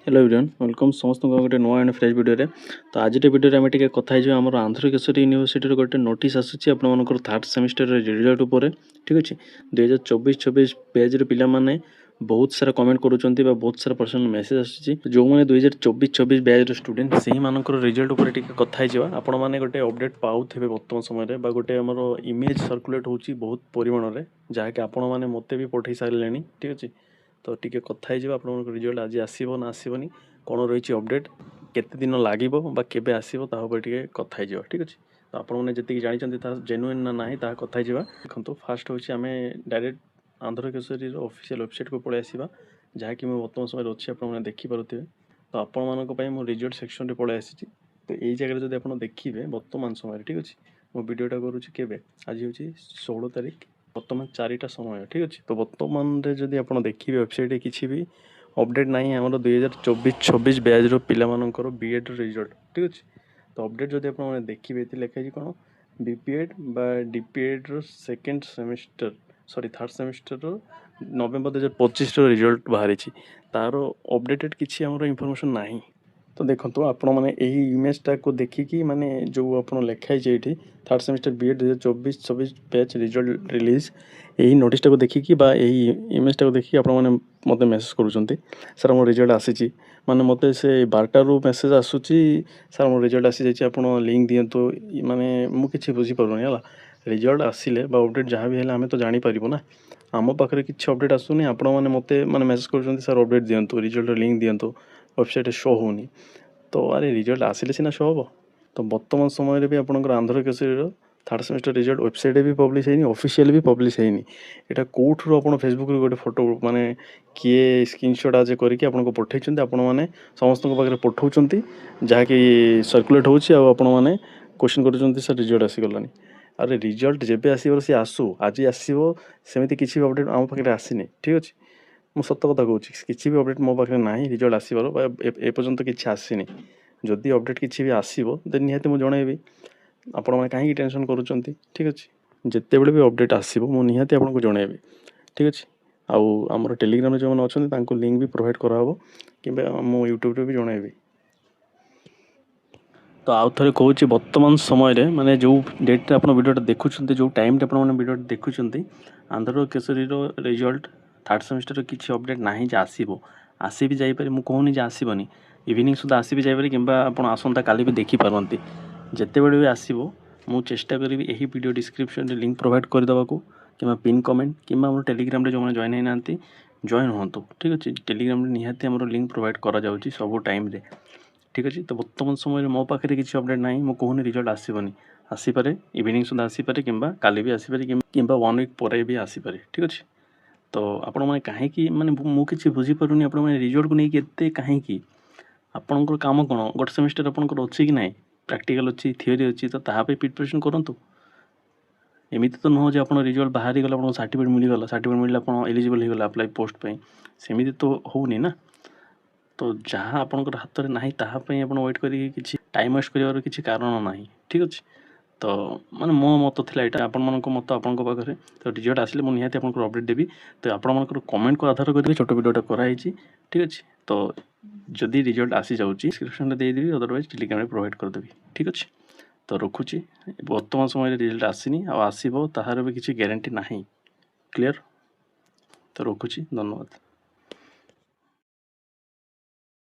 Hello everyone welcome समस्त गोटे नुआ एंड फ्रेश वीडियो रे। तो आज वीडियो आम टे कथा आम आंध्र केशरी यूनिवर्सिटी गोटे नोटिस आसूँ आपंकर थर्ड सेमिस्टर रिजल्ट उपर ठीक अच्छे 2024-26 पेज पे मैंने बहुत सारा कमेंट करुँच बहुत सारा पर्सनल मेसेज आसूँ जो मैंने 2024-26 बैच स्टूडेंट से मानकर रिजल्ट उपर कथा आपण मैंने गोटे अपडेट पाऊे बर्तमान समय गोटे आम इमेज सर्कुलेट हो बहुत परिमाण में जहाँकि आपण मैंने मत भी पठे सारे ठीक अच्छे। तो टी कथा आप रिजल्ट आज आसो ना आसोनी कौन रही अपडेट केते दिन लगे केबे आसो टे कथा ठीक अच्छे। तो आपने जी जानते जेन्युइन ना ना कथा देखो फास्ट हूँ आम direct Andhra Keshari official website को पलि आसवा जहाँकि मैं बर्तमान समय अच्छी आपने देखिपे। तो आपण मैं रिजल्ट सेक्शन में पलि आसी। तो यही जगह जब आप देखिए बर्तमान समय ठीक अच्छे मो वीडियोटा करुँचे आज हूँ 16 तारीख बर्तमान 4टा समय ठीक अच्छे। तो बर्तमान जदि आप देखिए वेबसाइट किसी भी अपडेट ना आम 2024-26 बैच पिलामानकर बीएड रिजल्ट ठीक अच्छे। तो अपडेट जब आप देखिए लिखाई कौन बीपीएड बा DPEd second semester sorry third semester November 2025 result बाहरी तार अपडेटेड किसी आमर इनफॉरमेशन ना। तो देखो आपण मैंने यही इमेजटा को देखिकी माने जो आप लिखाई ये third semester BEd 2024-26 batch result release यही नोटिसटा को देखिकी यही इमेजटा को देखिए आप मत मेसेज करुँच सर मोर रिजल्ट आसी माने मत से 12 मेसेज आसूची सर मोर रिजल्ट आसी जाइए आप लिंक दिंतु माने मुझे बुझीपारूनी है रिजल्ट आसिले अपडेट जहाँ भी है आम तो जापर ना आम पाखे किसी अपडेट आसूनी आपण मैंने मत मैंने मेसेज कर सर अपडेट दिंतु रिजल्ट लिंक दिंतु वेबसाइट शो होनी। तो अरे रिजल्ट आसिले सीना शो हम। तो बर्तमान समय भी आपंकर Andhra Keshari third semester result website भी पब्लिश है ऑफिशियल भी पब्लिश है यहाँ कौटू आप फेसबुक गोटे फोटो माने किए स्क्रीनशॉट आज करके आपको पठे आपण मैंने समस्त पाखे पठाऊँ जहाँकि सर्कुलेट होने क्वेश्चन कर सर रिजल्ट आसीगलानी। अरे रिजल्ट जेबे आसो सी आसू आज आसो सेमती किसी भी अपडेट आम पाखे आसीनी ठीक अच्छे। मुझे सत कथा कहूँ किसी भी अपडेट मो पाखे ना रिजल्ट आसबार एपर्यंत किसी आसनी जदि अपडेट किसी भी आसो देन निहाती मुझे जनइबी आपण मैंने कहीं टेंशन करुँच ठीक अच्छे। जिते बड़े भी अपडेट आसो मुझे निहाती आपको जनइबी ठीक अच्छे। आमर टेलीग्राम जो मैंने अच्छा लिंक भी प्रोवाइड कराव कि मो यूट्यूब भी जनइबी। तो आउ थे कहूँ बर्तमान समय माने जो डेट आप वीडियोटा देखुं जो टाइम आप वीडियो देखुं Andhra Kesari result third semester किसी अपडेट ना आसो आसी भी जापर मुझे कहूनी आसबनी इवनिंग सुधा आसी भी जापर कि आसंता काली भी देखिपारती जिते बड़े भी आसो मु चेष्टा करी यही वीडियो डिस्क्रिप्शन लिंक प्रोवाइड करदेवा कि पिन कमेंट कि टेलीग्राम जो मैंने जॉइन होना जॉइन हूँ ठीक अच्छे। टेलीग्राम निहाती आम लिंक प्रोवाइड करा सब टाइम ठीक अच्छे। तो बर्तमान समय मो पाखे किसी अपडेट ना मुझे कहूनी रिजल्ट आसबनी आसीपे इवनिंग सुधा आसीपे कि काली भी आसीपे कि 1 वीक पर भी आसीपे ठीक अच्छे। तो आपण मैंने कहीं माने मुझे बुझीपारूनी आप रिजल्ट को लेकिन कहीं आपंकर कम कौन गोटे सेमिस्टर आपंकर अच्छी कि ना प्रैक्टिकल अच्छी थियोरी अच्छी तो ताप प्रिपरेशन करूँ। एमती तो नुह आप रिजल्ट बाहरी गला आप सर्टिफिकेट मिलगला सर्टिफिकेट मिलने आप एलिजिबल होगा अप्लाई पोस्ट पे सेमती तो होनी ना। तो जहाँ आपंकर हाथ में ना तापाई आप वेट कर टाइम वेस्ट कर किसी कारण ना ठीक अच्छे। तो माने मो मत था यहाँ आपण मत आपण पाखे तो रिजल्ट आसिले मुझे निहाती आपको अपडेट देवी। तो आपण कमेंट को आधार कर छोट वीडियोटा कराई ठीक अच्छे। तो जदि रिजल्ट आसी जाऊँगी डिस्क्रिप्शन में देदेवी अदरवाइज टेलीग्राम प्रोवाइड करदेवी ठीक अच्छे। तो रखुची बर्तमान समय रिजल्ट आसनी आसो तार भी किसी ग्यारंटी ना क्लियर। तो रखुची धन्यवाद।